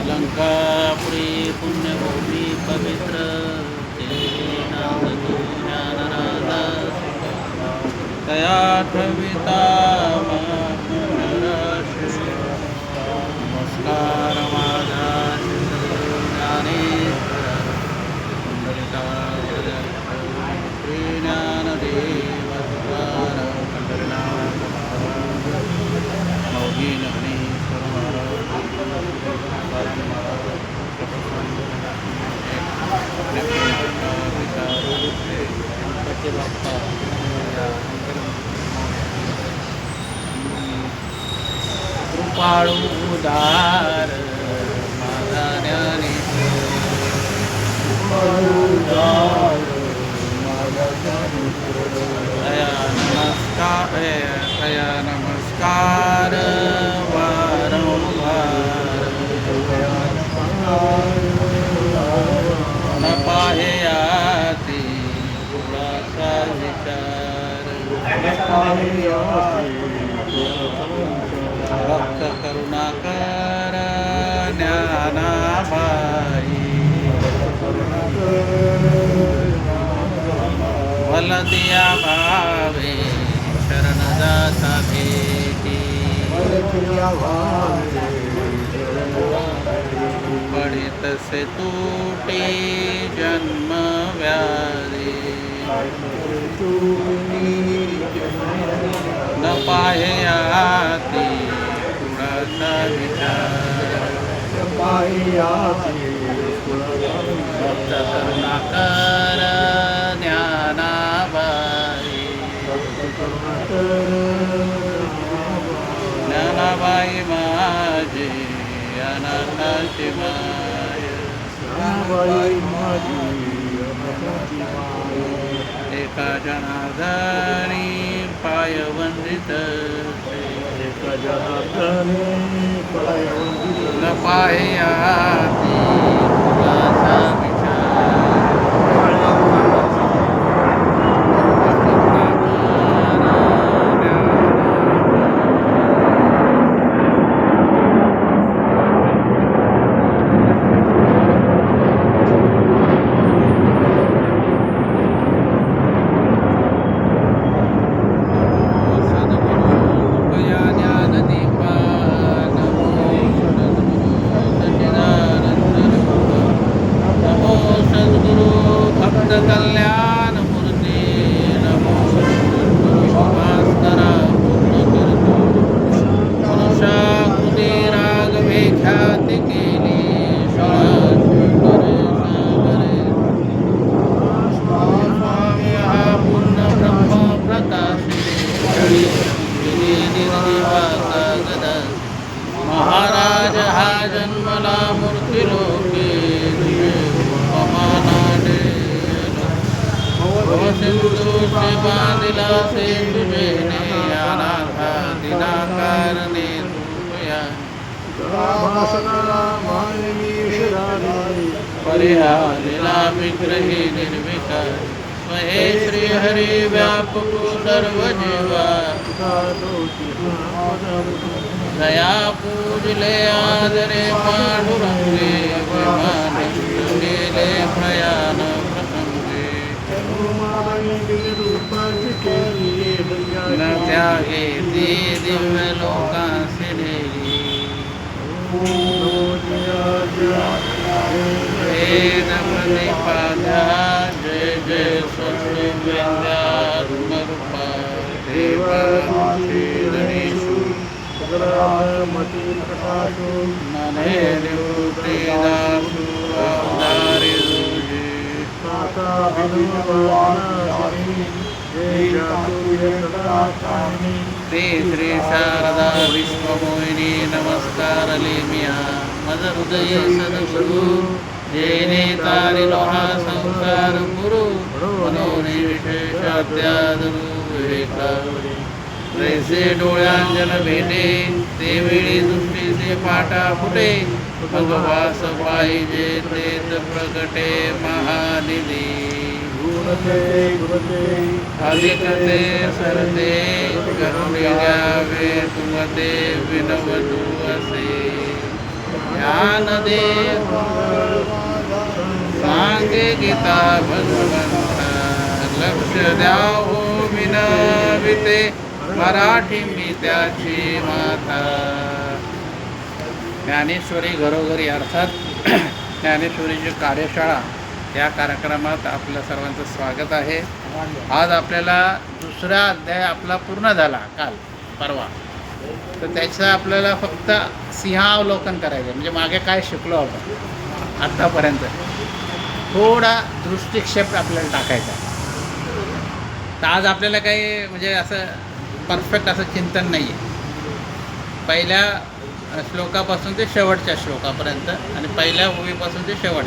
अलंकापुरी पुण्यभूमी पवित्र ज्ञानराधा तया ठविता नमस्कार माझा श्री ज्ञानदेव कृपाळू उदार माझा तया नमस्कार वारंवार न पाहे आती कुणाचा विचार भक्त करुणाकर ज्ञानाबाई वलदिया भावे शरण जाता भेटी पडित से तूटे जन्म व्याधी न पाहे आती कुणाचा विचार भक्त करुणाकर ज्ञानाबाई ज्ञानाबाई माझी अनाथाची माय एका जनार्दनी पाय वंदित न पाहे आती कुणाचा कल्याण मूर्ती नमो भास्करा मनुष्याकृती रागवे ख्याती केली स्वामी हा पूर्ण ब्रह्म प्रकाशी गदा महाराज हा जन्मला मूर्तिलोके सिंधू से बांधिला से तुझेने अनाथा दिनाकारने तुया परिहारिला विग्रही निर्विकार महे श्री हरि व्यापको सर्व जीवा दया पूजले आदरे पांडुरंगे विमाने गेले प्रयाण न त्यागे ते दिव्य लोकांसे नेली वेद प्रतिपाद्या जय जय स्वस्ति वेद्यारूपा देवाशीरणेषु नने निवृत्तिदासु अवतारिषु श्री श्री शारदा विश्वमोहिनी नमस्कार लेमिया मद हृदय सद्गुरु जेने तारिलो हा संसार गुरु मनोने विशेषात्यादरू विवेका जैसे डोळ्यांजन भेटे ते वेळी दृष्टीचे पाटा फुटे भगवास पाहिजे तेच प्रगटे महानिधी गुणते अधिकते सरते करुण पुढे द्यावे तुमते विनवतू असे ज्ञानदे सांगे गीता भगवंता लक्ष द्यावो विनविते मराठी मी त्याची माता. ज्ञानेश्वरी घरोघरी अर्थात ज्ञानेश्वरीची कार्यशाळा या कार्यक्रमात आपल्या सर्वांचं स्वागत आहे. आज आपल्याला दुसरा अध्याय आपला पूर्ण झाला काल परवा, तर त्याचं आपल्याला फक्त सिंहावलोकन करायचं म्हणजे मागे काय शिकलो आपण आत्तापर्यंत थोडा दृष्टिक्षेप आपल्याला टाकायचा. तर आज आपल्याला काही म्हणजे असं परफेक्ट असं चिंतन नाही आहे. पहिल्या श्लोकापासून ते शेवटच्या श्लोकापर्यंत आणि पहिल्या ओवीपासून ते शेवट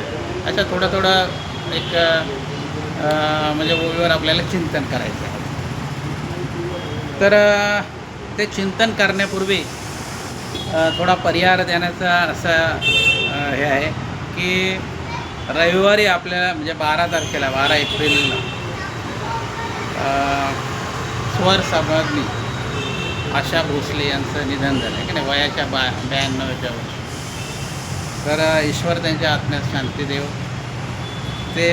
अशा थोडं एक म्हणजे ओवीवर आपल्याला चिंतन करायचं आहे. तर ते चिंतन करण्यापूर्वी थोडा परिहार देण्याचा असा हे आहे की रविवारी आपल्याला म्हणजे 12 एप्रिलला स्वर समजली आशा भोसले यांचं निधन झालं आहे की नाही वयाच्या 92व्या वर्षी. तर ईश्वर त्यांच्या आत्म्यास शांती देव. ते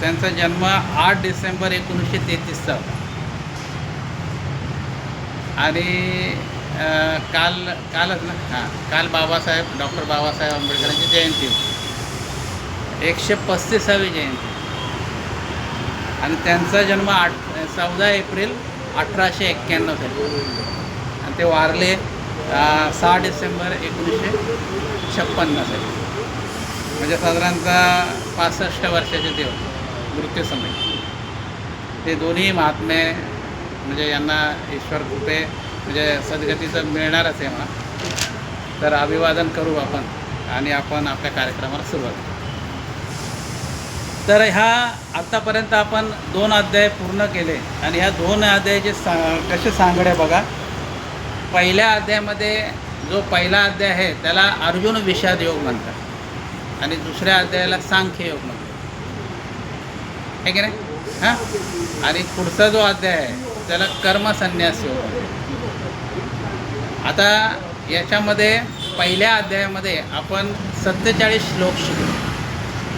त्यांचा जन्म 8 डिसेंबर 1933चा होता आणि कालच ना काल डॉक्टर बाबासाहेब आंबेडकरांची जयंती होती, 135वी जयंती. आणि त्यांचा जन्म 14 एप्रिल 1891 झाला आणि ते वारले 6 डिसेंबर 1956 साली. म्हणजे साधारणतः 65 वर्षाचे ते होते मृत्यूसमयी. ते दोन्ही महात्मे म्हणजे यांना ईश्वर कृपे म्हणजे सद्गतीचं मिळणारच आहे म्हणा. तर अभिवादन करू आपण आणि आपण आपल्या कार्यक्रमाला सुरुवात करू. तर आत्तापर्यंत आपण 2 अध्याय पूर्ण केले आणि ह्या 2 अध्यायाचे कसे सांगडे बघा. पहिल्या अध्यायामध्ये जो पहिला अध्याय आहे त्याला अर्जुन विषाद योग म्हणतात आणि दुसऱ्या अध्यायाला सांख्य योग म्हणतात, आहे की नाही. आणि पुढचा जो अध्याय आहे त्याला कर्मसन्यास योग म्हणतात. आता याच्यामध्ये पहिल्या अध्यायामध्ये आपण 47 श्लोक शिकलो.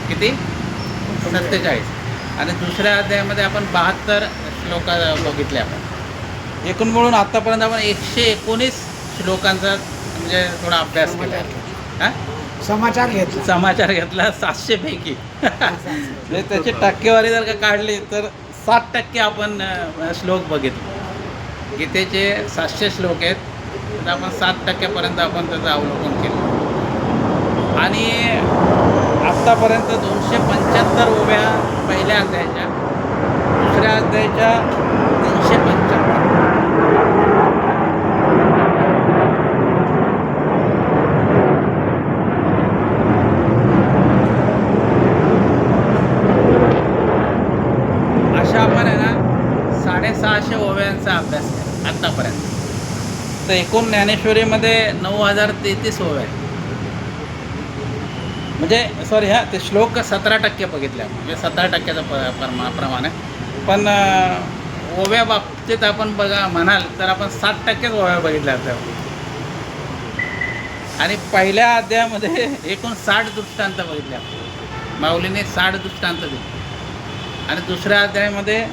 किती? 47. आणि दुसऱ्या अध्यायामध्ये आपण 72 श्लोक बघितले. आपण एकूण मिळून आत्तापर्यंत आपण 119 श्लोकांचा म्हणजे थोडा अभ्यास केला. समाचार घेतला 700 पैकी. म्हणजे त्याची टक्केवारी जर का काढली तर 60% आपण श्लोक बघितले. गीतेचे 700 श्लोक आहेत, तर आपण 60% आपण त्याचं अवलोकन केलं. आणि आत्तापर्यंत 275 ओव्या पहिल्या अध्यायाच्या, दुसऱ्या अध्यायाच्या 375. अशा आपण आहे ना 650 ओव्यांचा अभ्यास केला आत्तापर्यंत. तर एकूण ज्ञानेश्वरीमध्ये 9033 ओव्या आहेत. म्हणजे सॉरी ते श्लोक 17% बघितले आपण, म्हणजे 17%चं प्रमाण आहे. पण ओव्या बाबतीत आपण म्हणाल तर आपण 60% ओव्या बघितल्या होत्या. आणि पहिल्या अध्यायामध्ये एकूण 60 दृष्टांत बघितले आपण. माऊलीने 60 दृष्टांत दिले आणि दुसऱ्या अध्यायामध्ये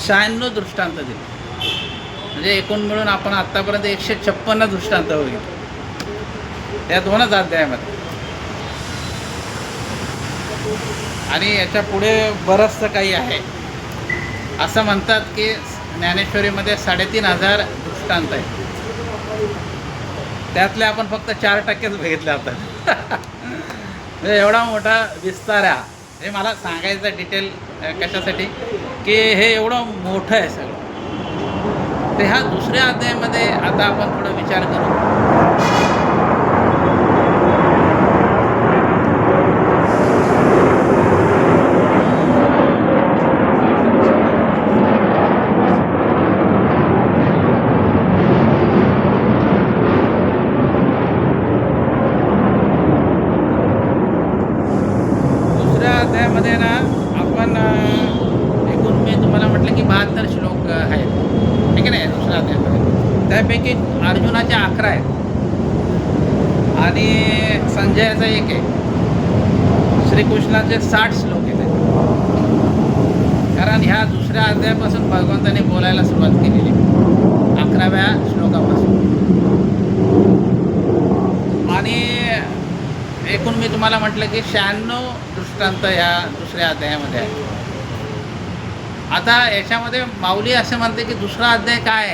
96 दृष्टांत दिले. म्हणजे एकूण मिळून आपण आत्तापर्यंत 156 दृष्टांत बघितले या 2च अध्यायामध्ये. आणि याच्या पुढे बरंचसं काही आहे. असं म्हणतात की ज्ञानेश्वरीमध्ये 3500 दृष्टांत आहेत, त्यातले आपण फक्त 4%च बघितले होतात. म्हणजे एवढा मोठा विस्तार आहे. हे मला सांगायचं डिटेल कशासाठी की हे एवढं मोठं आहे सगळं. तर ह्या दुसऱ्या अध्यायामध्ये आता आपण थोडा विचार करू. अध्यायामध्ये ना आपण एकूण मी तुम्हाला म्हटलं की 72 श्लोक आहेत, ठीक आहे ना दुसऱ्या अध्यायामध्ये. त्यापैकी अर्जुनाचे 11 आहेत आणि संजयाचा 1 आहे. श्रीकृष्णाचे 60 श्लोक आहेत. कारण ह्या दुसऱ्या अध्यायापासून भगवंताने बोलायला सुरुवात केलेली, 11व्या श्लोकापासून. आणि एकूण मी तुम्हाला म्हटलं की 96 दृष्टांत ह्या दुसऱ्या अध्यायामध्ये आहे. आता याच्यामध्ये माऊली असं म्हणते की दुसरा अध्याय काय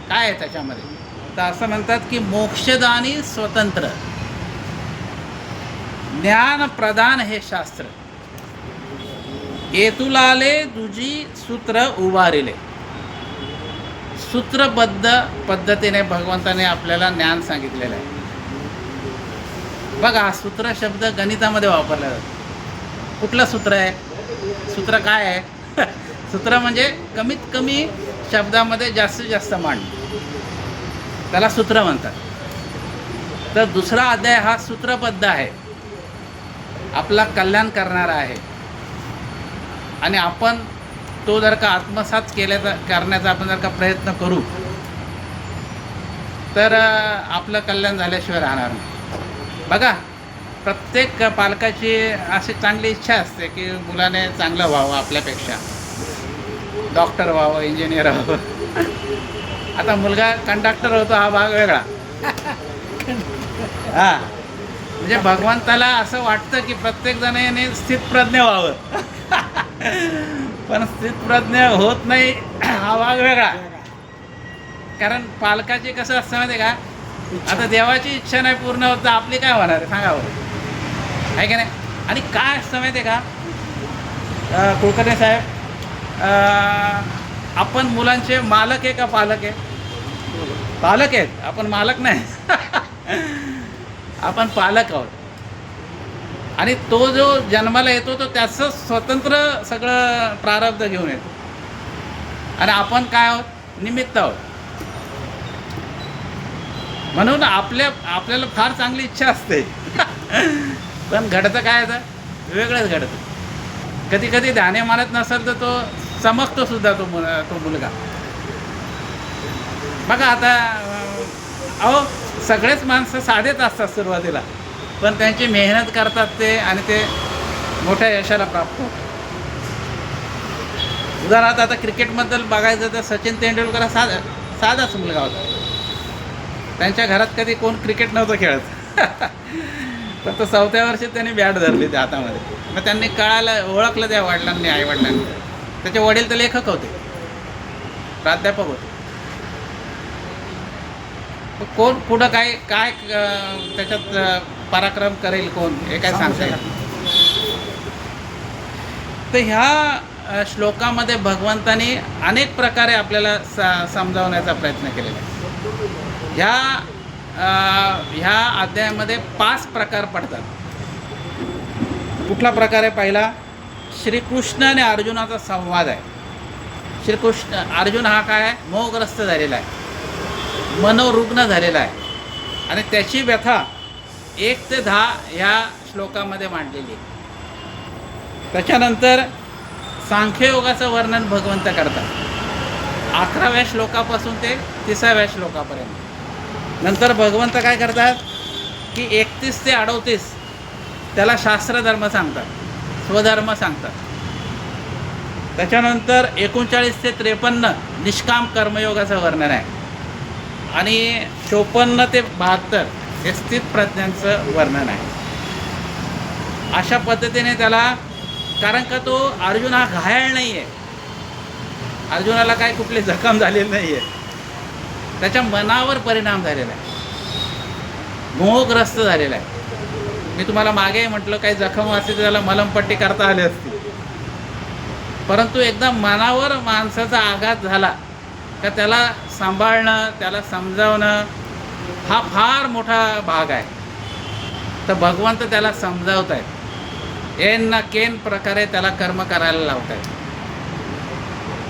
आहे त्याच्यामध्ये, तर असं म्हणतात की मोक्षदानी स्वतंत्र ज्ञान प्रदान हे शास्त्र, येतुलाले दुजी सूत्र उभारिले. सूत्रबद्ध पद्धतीने भगवंताने आपल्याला ज्ञान सांगितलेलं आहे. बघा, सूत्र शब्द गणितामध्ये वापरला जातो. कुठलं सूत्र आहे? सूत्र काय आहे? सूत्र म्हणजे कमीत कमी शब्दामध्ये जास्तीत जास्त मांडणं, त्याला सूत्र म्हणतात. तर दुसरा अध्याय हा सूत्रबद्ध आहे, आपला कल्याण करणारा आहे. आणि आपण तो जर का आत्मसात करण्याचा आपण जर का प्रयत्न करू तर आपलं कल्याण झाल्याशिवाय राहणार नाही. बघा, प्रत्येक पालकाची अशी चांगली इच्छा असते की मुलाने चांगलं व्हावं, आपल्यापेक्षा डॉक्टर व्हावं, इंजिनियर व्हावं. आता मुलगा कंडक्टर होतो हा भाग वेगळा. हां, म्हणजे भगवंताला असं वाटतं की प्रत्येकजण याने स्थितप्रज्ञ व्हावं. पण स्थितप्रज्ञ होत नाही हा भाग वेगळा. कारण पालकाची कसं असतं माहिती आहे का, आता देवाची इच्छा नाही पूर्ण होत तर आपली काय होणार आहे सांगा बरं, आहे की नाही. आणि काय असतं माहिती आहे का कुलकर्णी साहेब, आपण मुलांचे मालक आहे का पालक आहे? पालक आहेत आपण, मालक नाही. आपण पालक आहोत. आणि तो जो जन्माला येतो तो त्याचं स्वतंत्र सगळं प्रारब्ध घेऊन येतो आणि आपण काय आहोत? निमित्त आहोत. म्हणून आपल्याला फार चांगली इच्छा असते. पण घडतं काय आता वेगळंच घडतं. कधी कधी ध्याने मानत नसेल तर तो चमकतो सुद्धा तो मुलगा. बघा आता अहो, सगळेच माणसं साधेच असतात सुरुवातीला, पण त्यांची मेहनत करतात ते आणि ते मोठ्या यशाला प्राप्त होतात. उदाहरणार्थ आता क्रिकेटबद्दल बघायचं तर सचिन तेंडुलकर साधाच मुलगा होता. त्यांच्या घरात कधी कोण क्रिकेट नव्हतं खेळत. पण तो 4थ्या वर्षी त्यांनी बॅट धरली त्या हातामध्ये. मग त्यांनी ओळखलं त्या वडिलांनी, आईवडिलांनी. त्याचे वडील तर लेखक होते, प्राध्यापक होते. कोण पुढं काय त्याच्यात पराक्रम करेल कोण हे काय सांगता येईल. तर ह्या श्लोकामध्ये भगवंताने अनेक प्रकारे आपल्याला समजावण्याचा प्रयत्न केलेला आहे. ह्या अध्यायामध्ये 5 प्रकार पडतात. कुठला प्रकार आहे? पहिला, श्रीकृष्ण आणि अर्जुनाचा संवाद आहे. अर्जुन हा काय आहे? मोहग्रस्त झालेला आहे, मनोरुग्ण झालेला आहे आणि त्याची व्यथा 1 ते 10 ह्या श्लोकामध्ये मांडलेली आहे. त्याच्यानंतर सांख्ययोगाचं वर्णन भगवंत करतात 11व्या श्लोकापासून ते 30व्या श्लोकापर्यंत. नंतर भगवंत काय करतात की 31 ते 38 त्याला शास्त्रधर्म सांगतात, स्वधर्म सांगतात. त्याच्यानंतर 39 ते 53 निष्काम कर्मयोगाचं वर्णन आहे आणि 54 ते 72 हे स्थितप्रज्ञांचं वर्णन आहे. अशा पद्धतीने त्याला, कारण का तो अर्जुन हा घायाळ नाही आहे, अर्जुनाला काय कुठली जखम झालेली नाही आहे, त्याच्या मनावर परिणाम झालेला आहे, मोहग्रस्त झालेला आहे. मी तुम्हाला मागे म्हटलं काही जखम असते तर त्याला मलमपट्टी करता आली असती, परंतु एकदा मनावर माणसाचा आघात झाला का त्याला सांभाळणं, त्याला समजावणं हा फार मोठा भाग आहे. तर भगवंत त्याला समजावत आहेत, एन ना केन प्रकारे त्याला कर्म करायला लावत आहेत.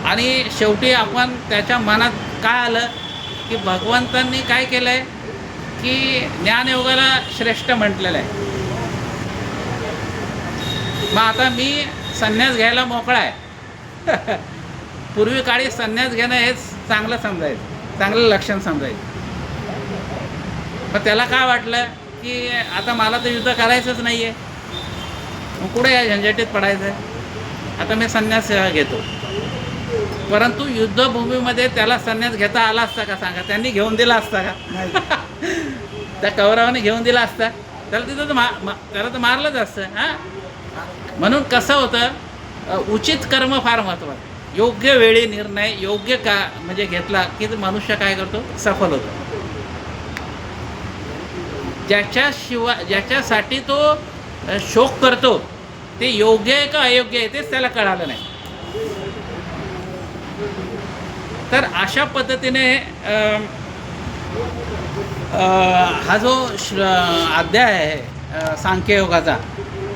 आणि शेवटी आपण त्याच्या मनात काय आलं की भगवंतांनी काय केलं आहे की ज्ञानयोगाला श्रेष्ठ म्हटलेलं आहे. मग आता मी संन्यास घ्यायला मोकळा आहे. पूर्वी काळी संन्यास घेणं हेच चांगलं समजायचं. चांगलं लक्षण समजायचं. पण त्याला काय वाटलं की आता मला तर युद्ध करायचंच नाही आहे, मग कुठे या झंझटीत पडायचं आहे, आता मी संन्यास घेतो. परंतु युद्धभूमीमध्ये त्याला संन्यास घेता आला असता का सांगा? त्यांनी घेऊन दिला असता का? त्या कौरवाने घेऊन दिला असता? त्याला तिथं त्याला तर मारलंच असतं. हां, म्हणून कसं होतं, उचित कर्म फार महत्त्वाचं. योग्य वेळी निर्णय योग्य का म्हणजे घेतला की मनुष्य काय करतो, सफल होतो. ज्याच्यासाठी तो शोक करतो ते योग्य आहे का अयोग्य आहे तेच त्याला कळालं नाही. तर अशा पद्धतीने हा जो अध्याय आहे सांख्ययोगाचा,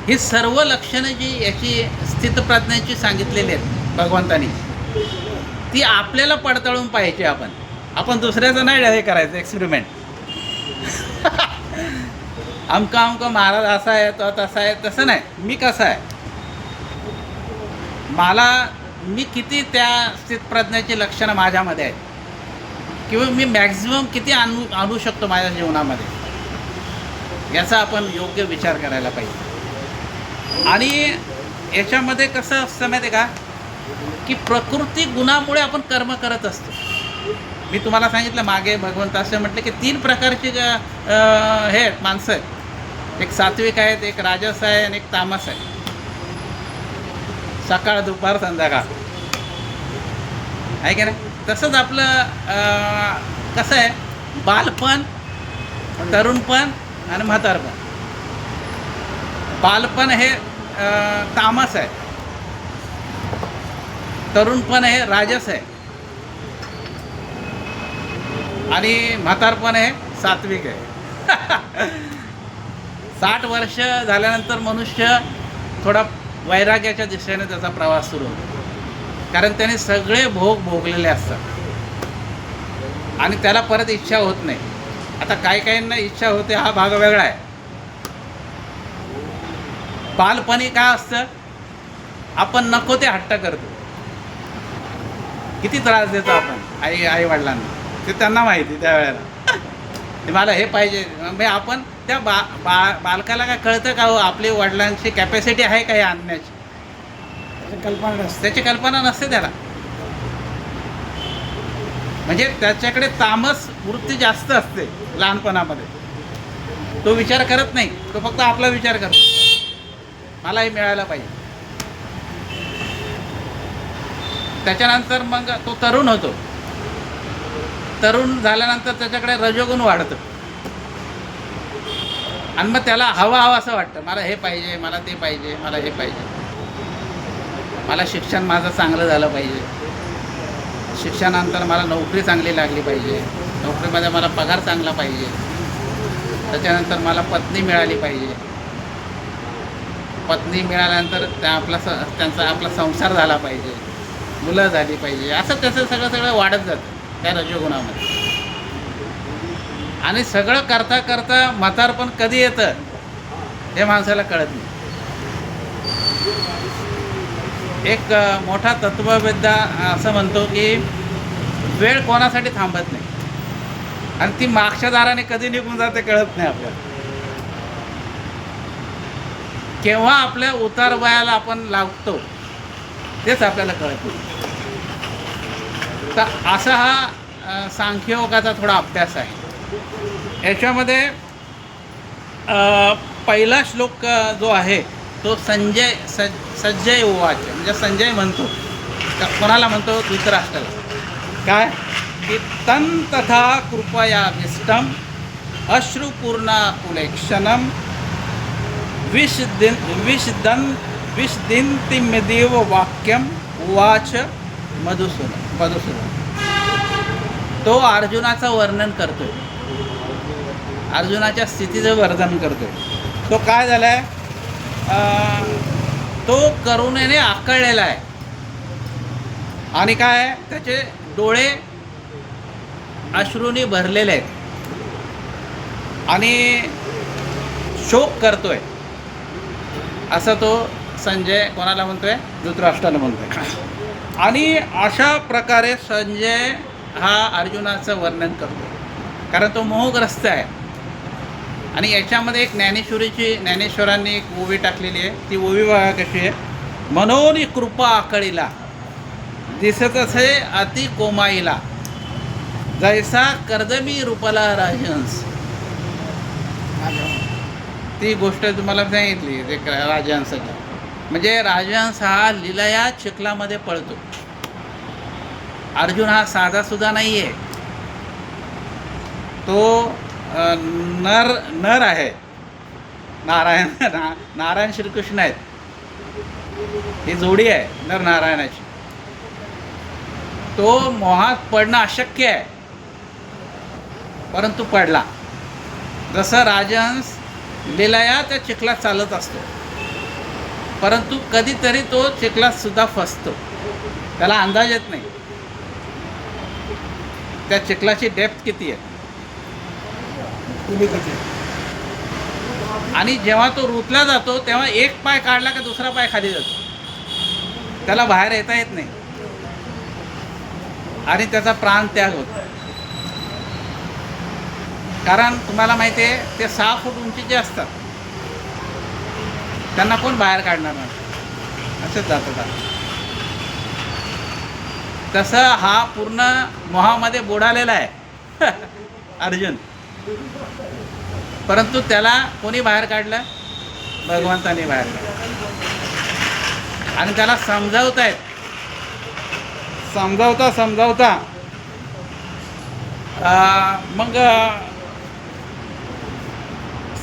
ही सर्व लक्षणं जी याची स्थितप्रज्ञाची सांगितलेली आहेत भगवंतानी, ती आपल्याला पडताळून पाहिजे. आपण दुसऱ्याचं नाही हे करायचं एक्सपेरिमेंट. अमका महाराज असा आहे, तो तसा आहे, तसं नाही. मी कसा आहे, मी किती त्या स्थितप्रज्ञाची लक्षणं माझ्यामध्ये आहेत, किंवा मी मॅक्झिमम किती आणू शकतो माझ्या जीवनामध्ये, याचा आपण योग्य विचार करायला पाहिजे. आणि याच्यामध्ये कसं असतं माहिती आहे का, की प्रकृती गुणामुळे आपण कर्म करत असतो. मी तुम्हाला सांगितलं मागे भगवंत असं म्हटलं की 3 प्रकारची हे आहेत माणसं आहेत. एक सात्विक आहेत, एक राजस आहे आणि एक तामस आहे. सकाळ दुपार संध्याकाळ आहे की नाही. तसंच आपलं कसं आहे, बालपण, तरुणपण आणि म्हातारपण. बालपण हे तामस आहे, तरुणपण हे राजस आहे आणि म्हातारपण हे सात्विक आहे. 60 वर्ष झाल्यानंतर मनुष्य थोडा वैराग्याच्या दिशेने त्याचा प्रवास सुरू होतो, कारण त्याने सगळे भोग भोगलेले असतात आणि त्याला परत इच्छा होत नाही. आता काहींना इच्छा होते, हा भाग वेगळा आहे. बालपणी काय असतं, आपण नको ते हट्ट करतो, किती त्रास देतो आपण आई वडिलांना, ते त्यांना माहिती त्यावेळेला. मला हे पाहिजे, म्हणजे आपण त्या बालकाला काय कळतं का हो, आपली वडिलांची कॅपॅसिटी आहे का हे आणण्याची? त्याची कल्पना नसते त्याला. म्हणजे त्याच्याकडे तामस वृत्ती जास्त असते लहानपणामध्ये. तो विचार करत नाही, तो फक्त आपला विचार करतो, मला हे मिळायला पाहिजे. त्याच्यानंतर मग तो तरुण होतो. तरुण झाल्यानंतर त्याच्याकडे रजोगुण वाढतं आणि मग त्याला हवं असं वाटतं, मला हे पाहिजे, मला ते पाहिजे, मला हे पाहिजे, मला शिक्षण माझं चांगलं झालं पाहिजे, शिक्षणानंतर मला नोकरी चांगली लागली पाहिजे, नोकरीमध्ये मला पगार चांगला पाहिजे, त्याच्यानंतर मला पत्नी मिळाली पाहिजे, पत्नी मिळाल्यानंतर त्यांचा आपला संसार झाला पाहिजे, मुलं झाली पाहिजे. असं त्याचं सगळं वाढत जातं त्या रजोगुणामध्ये. आणि सगळं करता करता म्हातारपण कधी येतं हे माणसाला कळत नाही. एक मोठा तत्ववेत्ता असं म्हणतो की वेळ कोणासाठी थांबत नाही आणि ती मागच्या दाराने कधी निघून जाते कळत नाही आपल्याला. केव्हा आपल्या उतार वयाला आपण लागतो तेच आपल्याला कळत नाही. तर असा हा सांख्ययोगाचा थोडा अभ्यास आहे. याच्यामध्ये पहिला श्लोक जो आहे तो सज्जय उवाच, म्हणजे संजय म्हणतो. कोणाला म्हणतो? धृतराष्ट्राला. काय की तं तथा कृपयाभिष्टं अश्रुपूर्णाकुलेक्षणं विशदिन्तिमेदेव वाक्यम उवाच मधुसूदन. तो अर्जुनाचं वर्णन करतोय, अर्जुनाच्या स्थितीचं वर्णन करतोय. तो काय झाला आहे, तो करुणेने आकळलेला आहे आणि काय त्याचे डोळे अश्रूंनी भरलेले आहेत आणि शोक करतोय, असं तो संजय कोणाला म्हणतोय? धृतराष्ट्राला म्हणतोय. आणि अशा प्रकारे संजय हा अर्जुनाचं वर्णन करतो, कारण तो मोहग्रस्त आहे. आणि याच्यामध्ये एक ज्ञानेश्वरांनी एक ओवी टाकलेली आहे. ती ओवी बघा कशी आहे. मनोनी कृपा आकळीला दिसतच आहे अति कोमाईला, जैसा कर्दमी रूपाला राजहंस. ती गोष्ट तुम्हाला सांगितली ते राजहंसाची. म्हणजे राजहंस हा लीलया चिखलामध्ये पळतो. अर्जुन हा साधासुद्धा नाही आहे, तो नर आहे. नारायण श्रीकृष्ण आहेत, ही जोडी आहे नर नारायणाची. तो मोहात पडणं अशक्य आहे, परंतु पडला. जसं राजहंस लीलया त्या चिखलात चालत असतो, परंतु कधीतरी तो चिखलात सुद्धा फसतो, त्याला अंदाज येत नाही त्या चिखलाची डेप्थ किती आहे. आणि जेव्हा तो रुतला जातो तेव्हा एक पाय काढला का दुसरा पाय खाली जातो, त्याला बाहेर येता येत नाही आणि त्याचा प्राण त्याग होतो. कारण तुम्हाला माहिती आहे ते 6 फूट उंचीचे असतात, त्यांना कोण बाहेर काढणार नाही, असंच जातात. तसं हा पूर्ण मोहामध्ये बुडालेला आहे अर्जुन, परंतु त्याला कोणी बाहेर काढलं? भगवंताने बाहेर काढलं. आणि त्याला समजावता मग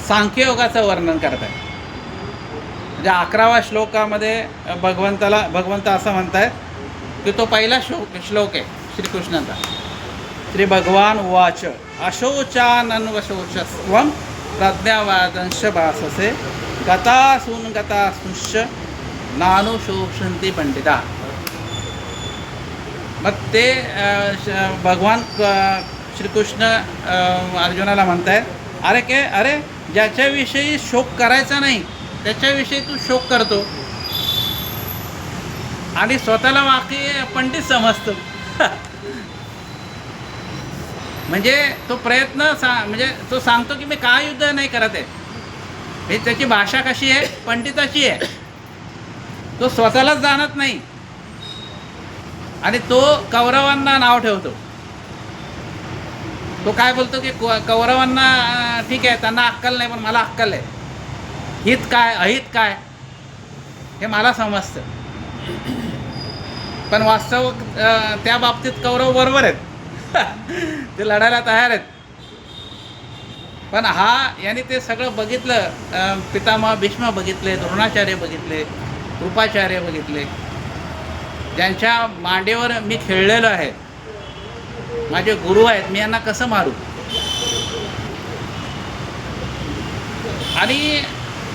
सांख्ययोगाचं वर्णन करत आहे. म्हणजे 11व्या श्लोकामध्ये भगवंत असं म्हणतायत की तो पहिला श्लोक आहे श्रीकृष्णाचा. श्री भगवान उवाच अशोचानन्वशोचस्त्वं प्रज्ञावादंश भाससे गतासूंश्च नानुशोषन्ति पंडिता. मग ते भगवान श्रीकृष्ण अर्जुनाला म्हणतायत, अरे ज्याच्याविषयी शोक करायचा नाही त्याच्याविषयी तू शोक करतो आणि स्वतःला वाकी पंडित समजतो. म्हणजे तो प्रयत्न म्हणजे तो सांगतो की मी काय युद्ध नाही करत आहे, हे त्याची भाषा कशी आहे? पंडिताची आहे. तो स्वतःलाच जाणत नाही आणि तो कौरवांना नाव ठेवतो. तो काय बोलतो की कौरवांना ठीक आहे त्यांना अक्कल नाही, पण मला अक्कल आहे. हित काय अहित काय हे मला समजतं. पण वास्तव त्या बाबतीत कौरव बरोबर आहेत ते लढायला तयार आहेत. पण याने ते सगळं बघितलं. पितामह भीष्म बघितले, द्रोणाचार्य बघितले, कृपाचार्य बघितले, ज्यांच्या मांडीवर मी खेळलेलो आहे, माझे गुरु आहेत, मी यांना कसं मारू. आणि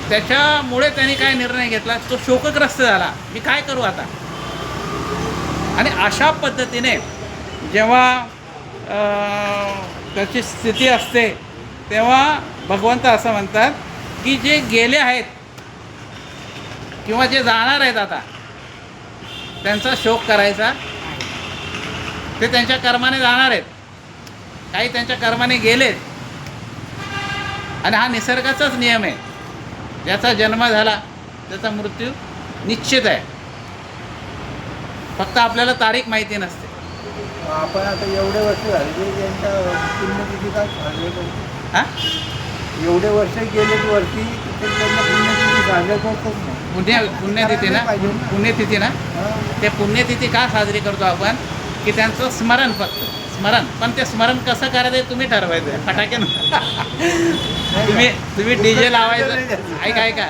त्याच्यामुळे त्यांनी काय निर्णय घेतला, तो शोकग्रस्त झाला, मी काय करू आता. आणि अशा पद्धतीने जेव्हा त्याची स्थिती असते तेव्हा भगवंत असं म्हणतात की जे गेले आहेत किंवा जे जाणार आहेत आता त्यांचा शोक करायचा. ते त्यांच्या कर्माने जाणार आहेत, काही त्यांच्या कर्माने गेलेत. आणि हा निसर्गाचाच नियम आहे, ज्याचा जन्म झाला त्याचा मृत्यू निश्चित आहे, फक्त आपल्याला तारीख माहिती नसते. आपण आता एवढे वर्ष झाले त्यांच्या पुण्यतिथी काय साजरे करतो. हां, एवढे वर्ष गेले वरती त्यांना पुण्यतिथी साजरे करतोच नाही. पुण्यतिथी ना ते पुण्यतिथी का साजरी करतो आपण? की त्यांचं स्मरण, फक्त स्मरण. पण ते स्मरण कसं करायचं तुम्ही ठरवायचं. फटाके तुम्ही DJ लावायचं. ऐका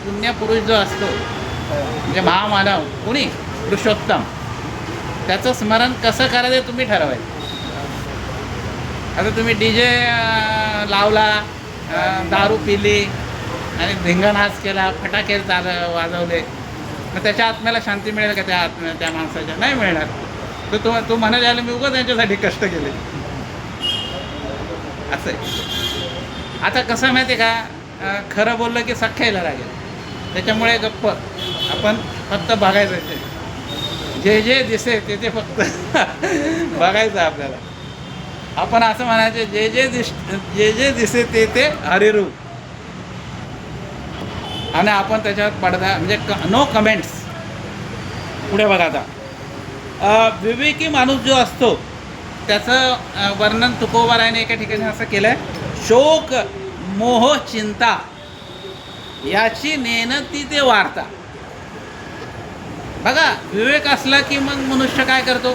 पुण्यपुरुष जो असतो म्हणजे महामानव कुणी पुरुषोत्तम, त्याचं स्मरण कसं करायचं तुम्ही ठरवायचं. आता तुम्ही DJ लावला, दारू पिली आणि धिंगाणाच केला, फटाके वाजवले, मग त्याच्या आत्म्याला शांती मिळेल का? त्या माणसाच्या नाही मिळणार. तर तू म्हणायला आलं मी उगाच त्यांच्यासाठी कष्ट केले असं आहे. आता कसं माहिती आहे का, खरं बोललं की सख्यायला लागेल, त्याच्यामुळे गप्प आपण फक्त बघायचं. जे जे दिसे ते ते फक्त बघायचं आपल्याला. आपण असं म्हणायचं जे जे दिसे ते ते हरिरूप, आणि आपण त्याच्यावर पडदा म्हणजे नो कमेंट्स. पुढे बघा आता, विवेकी माणूस जो असतो त्याचं वर्णन तुकोबारायाने एका ठिकाणी असं केलं आहे, शोक मोह चिंता याची नेणती ते वार्ता. बघा, विवेक असला की मग मनुष्य काय करतो,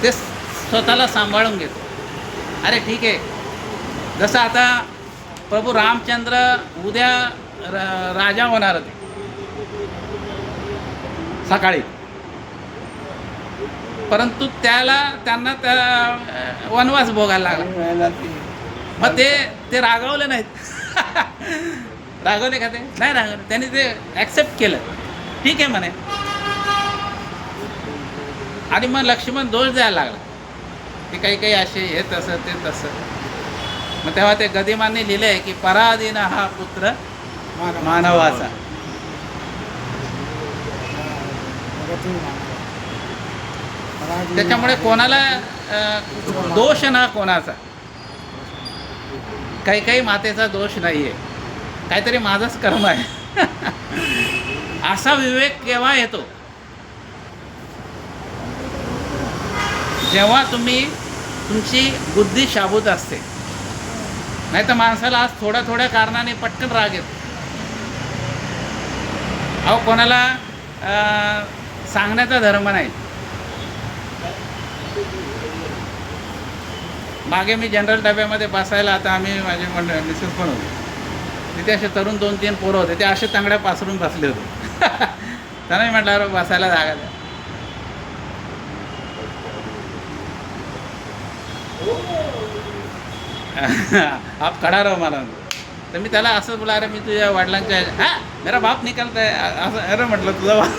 ते स्वतःला सांभाळून घेतो. अरे ठीक आहे, जसं आता प्रभू रामचंद्र उद्या राजा होणार होते सकाळी, परंतु त्यांना त्या वनवास भोगायला लागला. मग ते रागवले नाहीत. रागवले का? ते नाही रागवले, त्यांनी ते ॲक्सेप्ट केलं. ठीक आहे म्हणे. आणि मग लक्ष्मण दोष द्यायला लागला की काही काही असे हे तसं ते तसं. मग तेव्हा ते गदिमांनी लिहिलं आहे की पराधीन हा पुत्र मानवाचा. त्याच्यामुळे कोणाला दोष ना कोणाचा, काही काही मातेचा दोष नाही आहे, काहीतरी माझंच कर्म आहे. असा विवेक केव्हा येतो, जेव्हा तुमची बुद्धी शाबूत असते. नाही तर माणसाला आज थोड्या कारणाने पटकन राग येतो. अहो, कोणाला सांगण्याचा धर्म नाही. मागे मी जनरल डब्यामध्ये बसायला, आता आम्ही माझे मिसेस पण होते, तिथे असे तरुण 2-3 पोरं होते, ते असे तांगड्या पासरून बसले होते. त्यांना मी म्हटलं, अरे बसायला जागा द्या. आप खडा राहो मला. तर मी त्याला असं बोला, अरे मी तुझ्या वडिलांच्या मेरा बाप निकलता आहे असं. अरे म्हटलं तुझा बाप.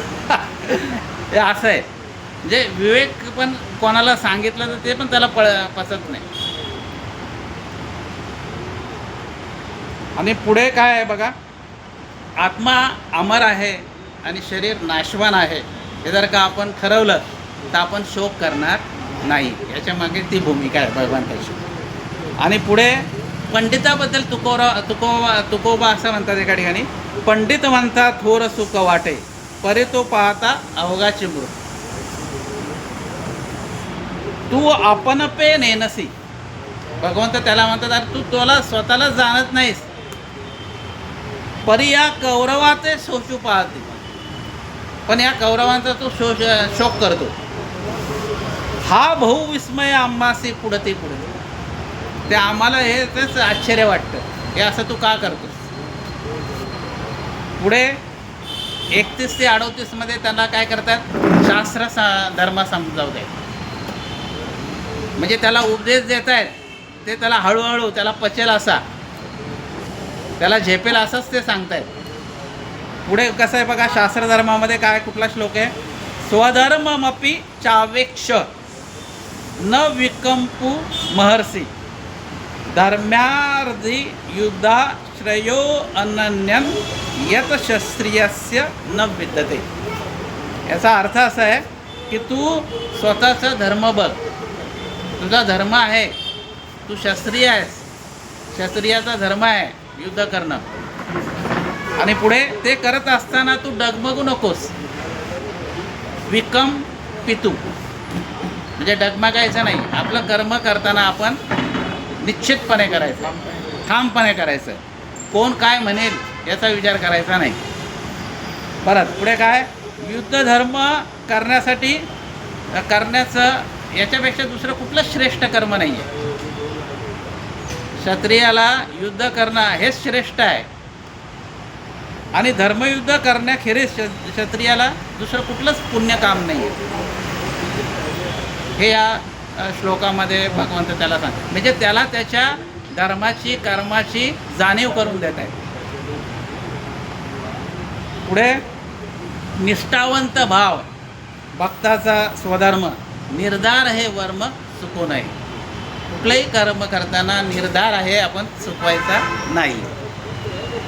हे असं आहे. म्हणजे विवेक पण कोणाला सांगितलं तर ते पण त्याला पचत नाही. आणि पुढे काय आहे बघा, आत्मा अमर आहे आणि शरीर नाशवान आहे, हे जर का आपण ठरवलं तर आपण शोक करणार नाही. याच्या मागे ती भूमिका आहे भगवंताची. आणि पुढे पंडिताबद्दल तुकोबा असं म्हणतात एका ठिकाणी, पंडित म्हणता थोर सुख वाटे, परे तो पाहता अवघाची मृत. तू आपण पे नेनसी. भगवंत त्याला म्हणतात, अरे तू तुला स्वतःला जाणत नाहीस, परी या कौरवाचे शोषू पाहते, पण या कौरवांचा तू शोक करतो. हा भाऊ विस्मय आम्हासी पुढते पुढे. ते आम्हाला हे तेच आश्चर्य वाटतं, हे असं तू का करतोस. पुढे 31 ते 38 मध्ये त्यांना काय करतात, शास्त्र धर्म समजावत आहेत. म्हणजे त्याला उपदेश देत आहेत, ते त्याला हळूहळू त्याला पचेल असा, त्याला झेपेल असंच ते सांगतायत. पुढे कसं आहे बघा, शास्त्रधर्मामध्ये काय कुठला श्लोक आहे, स्वधर्ममपि चावेक्ष न विकंपू महर्षी, धर्म्यार्धी युद्धा श्रेयो अनन्यन यत शस्त्रियस्य न विद्यते. याचा अर्थ असा आहे की तू स्वतःचा धर्म बघ, तुझा धर्म आहे, तू क्षत्रिय आहेस, क्षत्रियाचा धर्म आहे युद्ध करणं. आणि पुढे ते करत असताना तू डगमगू नकोस. विकम पितू म्हणजे डगमगायचं नाही. आपलं कर्म करताना आपण निश्चितपणे करायचं, ठामपणे करायचं. कोण काय म्हणेल याचा विचार करायचा नाही. परत पुढे काय, युद्ध धर्म करण्याचं याच्यापेक्षा दुसरं कुठलं श्रेष्ठ कर्म नाही आहे. क्षत्रियाला युद्ध करणं हेच श्रेष्ठ आहे. आणि धर्मयुद्ध करण्याखेरीज क्षत्रियाला दुसरं कुठलंच पुण्य काम नाही आहे. हे या श्लोकामध्ये भगवंत त्याला सांग, म्हणजे त्याला त्याच्या धर्माची कर्माची जाणीव करून देत आहे. पुढे निष्ठावंत भाव, भक्ताचा स्वधर्म, निर्धार हे वर्म चुकू नये. कुठलंही कर्म करताना निर्धार आहे आपण चुकवायचा नाही.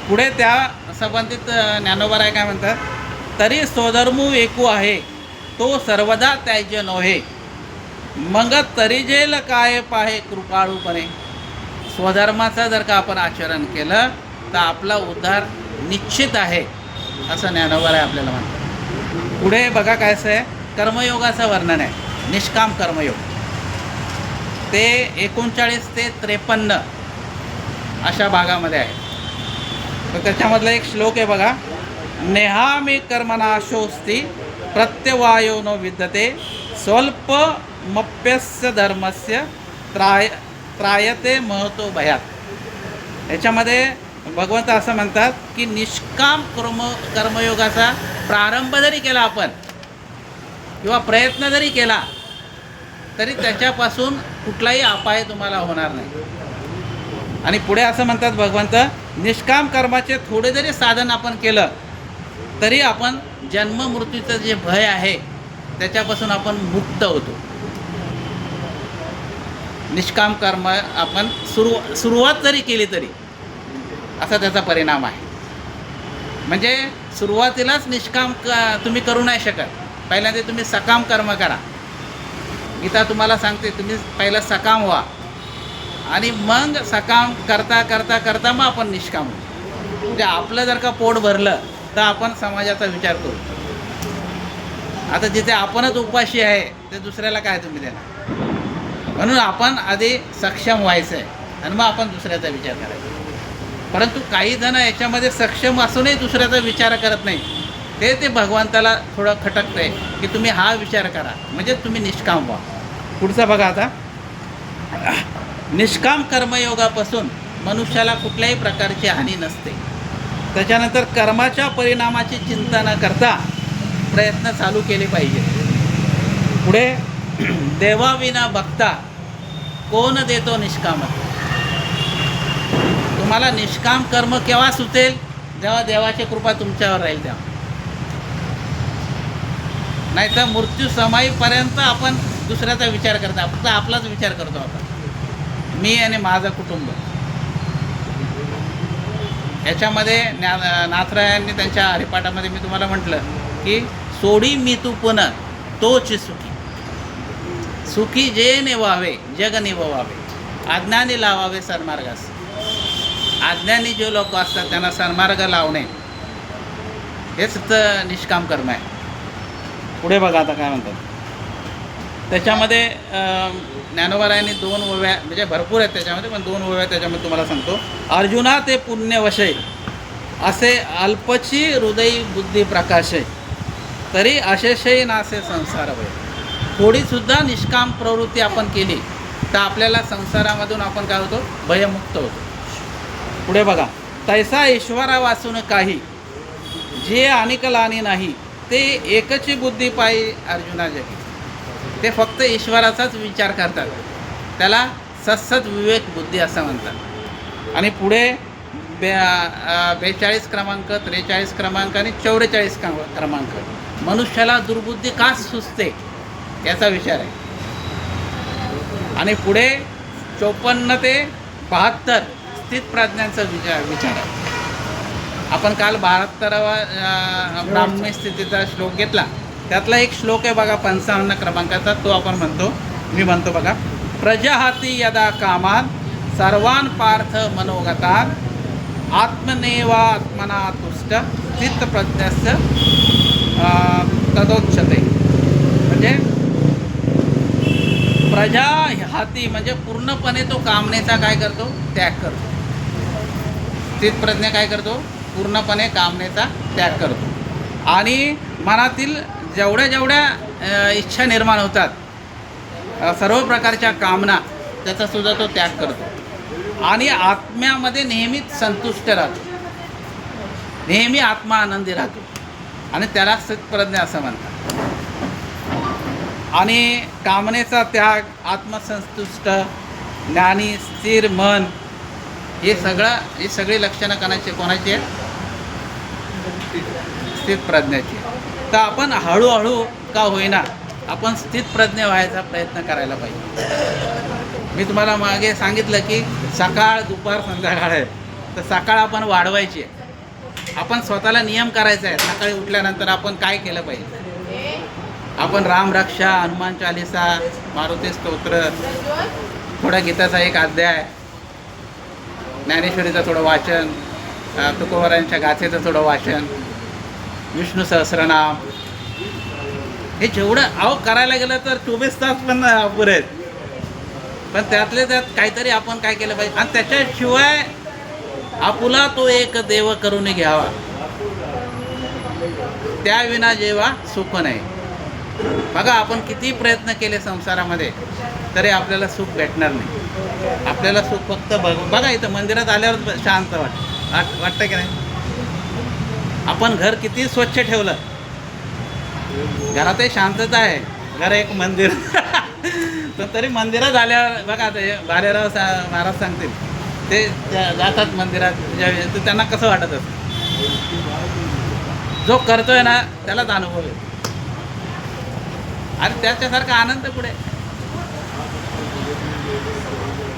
पुढे त्या संबंधित ज्ञानोबा राय काय म्हणतात, तरी स्वधर्मू एकू आहे तो सर्वदा त्याज्य नव्हे, मग तरी जेल काय पाहे कृपाळूपणे. स्वधर्माचं जर का आपण आचरण केलं तर आपला उद्धार निश्चित आहे, असं ज्ञानोबा राय आपल्याला म्हणतात. पुढे बघा काय असं आहे, कर्मयोगाचं वर्णन आहे, निष्काम कर्मयोग. ते 39 ते 53 अशा भागामध्ये आहे. तर त्याच्यामधला एक श्लोक आहे बघा, नेहामी कर्मनाशोस्ति प्रत्यवायो न विद्यते स्वल्पमप्यस्य धर्मस्य त्रायते महतो भयात. याच्यामध्ये भगवंत असं म्हणतात की निष्काम कर्मयोगाचा प्रारंभ जरी केला आपण किंवा प्रयत्न जरी केला तरी त्याच्यापासून कुठलाही अपाय तुम्हाला होणार नाही. आणि पुढे असं म्हणतात भगवंत, निष्काम कर्माचे थोडे जरी साधन आपण केलं तरी आपण जन्म मृत्यूचं जे भय आहे त्याच्यापासून आपण मुक्त होतो. निष्काम कर्म आपण सुरुवात जरी केली तरी असा त्याचा परिणाम आहे. म्हणजे सुरुवातीलाच निष्काम तुम्ही करू नाही शकत, पहिल्यांदा तुम्ही सकाम कर्म करा. गीता तुम्हाला सांगते तुम्ही पहिलं सकाम व्हा आणि मग सकाम करता करता करता मग आपण निष्काम होऊ. म्हणजे आपलं जर का पोट भरलं तर आपण समाजाचा विचार करू. आता जिथे आपणच उपाशी आहे ते दुसऱ्याला काय तुम्ही देणार. म्हणून आपण आधी सक्षम व्हायचं आहे आणि मग आपण दुसऱ्याचा विचार करायचा. परंतु काही जण याच्यामध्ये सक्षम असूनही दुसऱ्याचा विचार करत नाही. ते भगवंताला थोडं खटकतं आहे की तुम्ही हा विचार करा म्हणजे तुम्ही निष्काम व्हा. पुढचं बघा आता, निष्काम कर्मयोगापासून मनुष्याला कुठल्याही प्रकारची हानी नसते. त्याच्यानंतर कर्माच्या परिणामाची चिंता न करता प्रयत्न चालू केले पाहिजे. पुढे, देवाविना भक्ता कोण देतो निष्कामता. तुम्हाला निष्काम कर्म केव्हा सुचेल, जेव्हा देवाची कृपा तुमच्यावर राहील तेव्हा. नाहीतर मृत्यू समाईपर्यंत आपण दुसऱ्याचा विचार करता, फक्त आपलाच विचार करतो आपण, मी आणि माझं कुटुंब. याच्यामध्ये नाथरायांनी त्यांच्या हरिपाठामध्ये मी तुम्हाला म्हटलं की सोडी मी तू पुन्हा तोच सुखी. सुखी जे नेवावे जग निभवावे, अज्ञानी लावावे सन्मार्गास. अज्ञानी जे लोक असतात त्यांना सन्मार्ग लावणे हेच तर निष्काम कर्म आहे. पुढे बघा आता काय म्हणतात, त्याच्यामध्ये ज्ञानोबारायांनी 2 ओव्या, म्हणजे भरपूर आहेत त्याच्यामध्ये, पण 2 ओव्या त्याच्यामध्ये तुम्हाला सांगतो. अर्जुना ते पुण्यवशय असे अल्पची हृदयी बुद्धी प्रकाशय, तरी अशेषही नासे संसार वय. थोडीसुद्धा निष्काम प्रवृत्ती आपण केली तर आपल्याला संसारामधून आपण काय होतो, भयमुक्त होतो. पुढे बघा, तैसा ईश्वरा वाचून काही जे अनिकलानी नाही, ते एकची बुद्धी पायी अर्जुना जगी. ते फक्त ईश्वराचाच विचार करतात, त्याला सत्सद विवेक बुद्धी असं म्हणतात. आणि पुढे 42 क्रमांक, 43 क्रमांक आणि 44 क्रमांक, मनुष्याला दुर्बुद्धी का सुचते याचा विचार आहे. आणि पुढे 54 ते 72 स्थितप्रज्ञांचा विचार आहे. आपण काल 72वा ब्राह्मी स्थितीचा श्लोक घेतला, त्यातला एक श्लोक आहे बघा 55 क्रमांकाचा, तो आपण म्हणतो, मी म्हणतो बघा, प्रजाहाती यदा कामान सर्वान पार्थ मनोगतान आत्मनेवात्मना तुष्ट चित्तप्रज्ञस्य तदोच्यते. म्हणजे प्रजा हाती म्हणजे पूर्णपणे तो कामनेचा काय करतो, त्याग करतो. चित्तप्रज्ञा काय करतो, पूर्णपणे कामनेचा त्याग करतो. आणि मनातील जेवढ्या इच्छा निर्माण होतात, सर्व प्रकारच्या कामना, त्याचासुद्धा तो त्याग करतो. आणि आत्म्यामध्ये नेहमीच संतुष्ट राहतो, नेहमी आत्मा आनंदी राहतो, आणि त्याला स्थितप्रज्ञा असं म्हणतात. आणि कामनेचा त्याग, आत्मसंतुष्ट, ज्ञानी, स्थिर मन, ही सगळी लक्षणं कोणाची आहेत, स्थितप्रज्ञाची. तर आपण हळूहळू का होईना आपण स्थितप्रज्ञ व्हायचा प्रयत्न करायला पाहिजे. मी तुम्हाला मागे सांगितलं की सकाळ, दुपार, संध्याकाळ आहे, तर सकाळ आपण वाढवायची आहे. आपण स्वतःला नियम करायचा आहे, सकाळी उठल्यानंतर आपण काय केलं पाहिजे. आपण राम रक्षा, हनुमान चालिसा, मारुती स्तोत्र, थोडा गीताचा एक अध्याय, ज्ञानेश्वरीचं थोडं वाचन, तुकोबारायांच्या गाथेचं थोडं वाचन, विष्णू सहस्रनाम, हे जेवढं करायला गेलं तर 24 तास पण पुरे आहेत. पण त्यातले त्यात काहीतरी आपण काय केलं पाहिजे. आणि त्याच्याशिवाय आपुला तो एक देव करून घ्यावा, त्याविना जेव्हा सुख नाही. बघा, आपण किती प्रयत्न केले संसारामध्ये तरी आपल्याला सुख भेटणार नाही. आपल्याला सुख फक्त बघा इथं मंदिरात आल्यावर शांत वाटतं की नाही. आपण घर किती स्वच्छ ठेवलं, घरातही शांतता आहे, घर एक मंदिर पण तरी मंदिरात आल्यावर बघा, आता हे भालेराव महाराज सांगतील, ते जातात मंदिरात तर त्यांना कसं वाटत असतं. जो करतोय ना त्यालाच अनुभव आहे. आणि त्याच्यासारखा आनंद पुढे.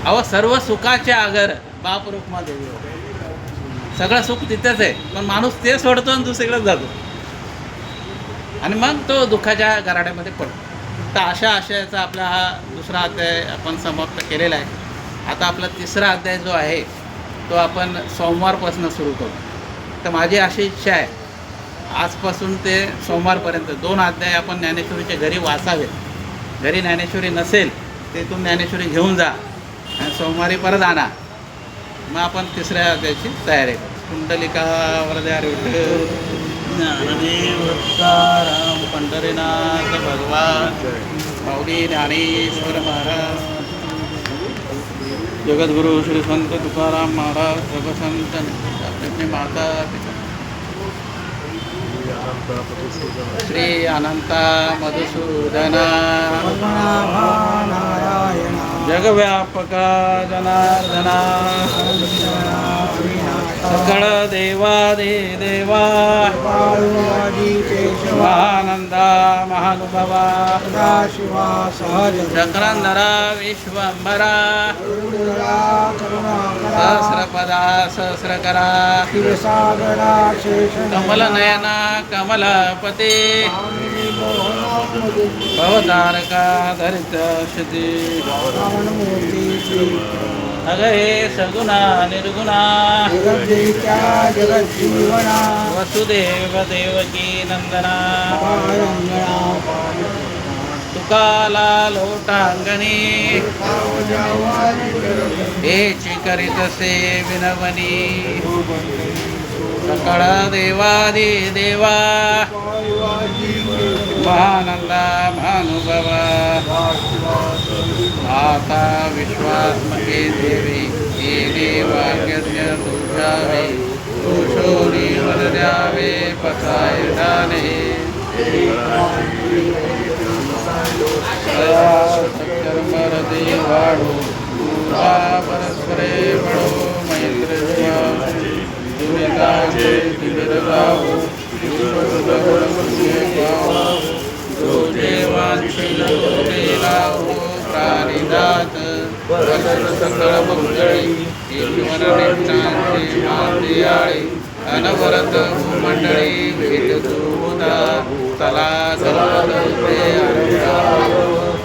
अहो, सर्व सुखाचे आगर बाप रुक्मा देवी. सगळं सुख तिथेच आहे, पण माणूस ते सोडतो आणि दुसरीकडेच जातो आणि मग तो दुःखाच्या गराड्यामध्ये पडतो. तर अशा आशयाचा आपला हा दुसरा अध्याय आपण समाप्त केलेला आहे. आता आपला तिसरा अध्याय जो आहे तो आपण सोमवारपासून सुरू करू. तर माझी अशी इच्छा आहे, आजपासून ते सोमवारपर्यंत 2 अध्याय आपण ज्ञानेश्वरीच्या घरी वाचावेत. घरी ज्ञानेश्वरी नसेल तिथून ज्ञानेश्वरी घेऊन जा आणि सोमवारी परत आणा. मग आपण तिसऱ्या अध्यायाची तयारी करू. कुंडलिका वरद्या विठ्ठल ज्ञानदेव तुकाराम पंढरीनाथ भगवान माऊली ज्ञानेश्वर महाराज, जगद्गुरु श्री संत तुकाराम महाराज, जगसंत आपले माता पिता श्री अनंता मधुसूदना जगव्यापका जनार्दना सकळ देवादि देवा महानंदा महानुभवा चक्रंधरा विश्वंभरा सहस्रपदा सहस्रकरा कमलनयना कमलपते भवतारका धरितशती अग हे सगुणा निर्गुणा वसुदेव देवकी नंदना तुकाला लोटांगणी हेची करीतसे विनवनी सकळ देवादि देवा महानंदा महानुभवा माता विश्वात्मके देवी ये देवाज्ञ तुझावे दोषोनी वरद्यावे पसाय दाने सत्कर्मरदे वाढो पूर्वा परस्परे बळो मैत्र दुरिताचे दिविरगावो प्राणिदात सकळ मंगळी ईश्वरनिष्ठांची मांदियाळी अनवरत भूमंडळी वेददूता तला गणपते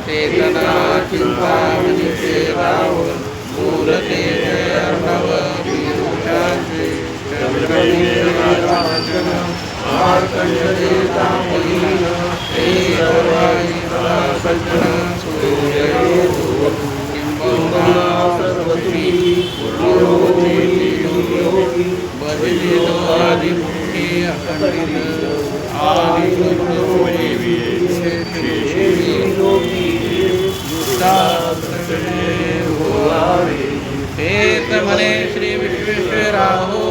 चेतना चिंतामणी सेवाव मूलते अर्णव विभूषांचे मने श्री विश्वेश्वराहो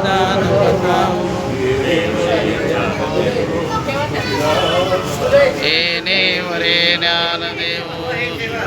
दान एने वरे ज्ञान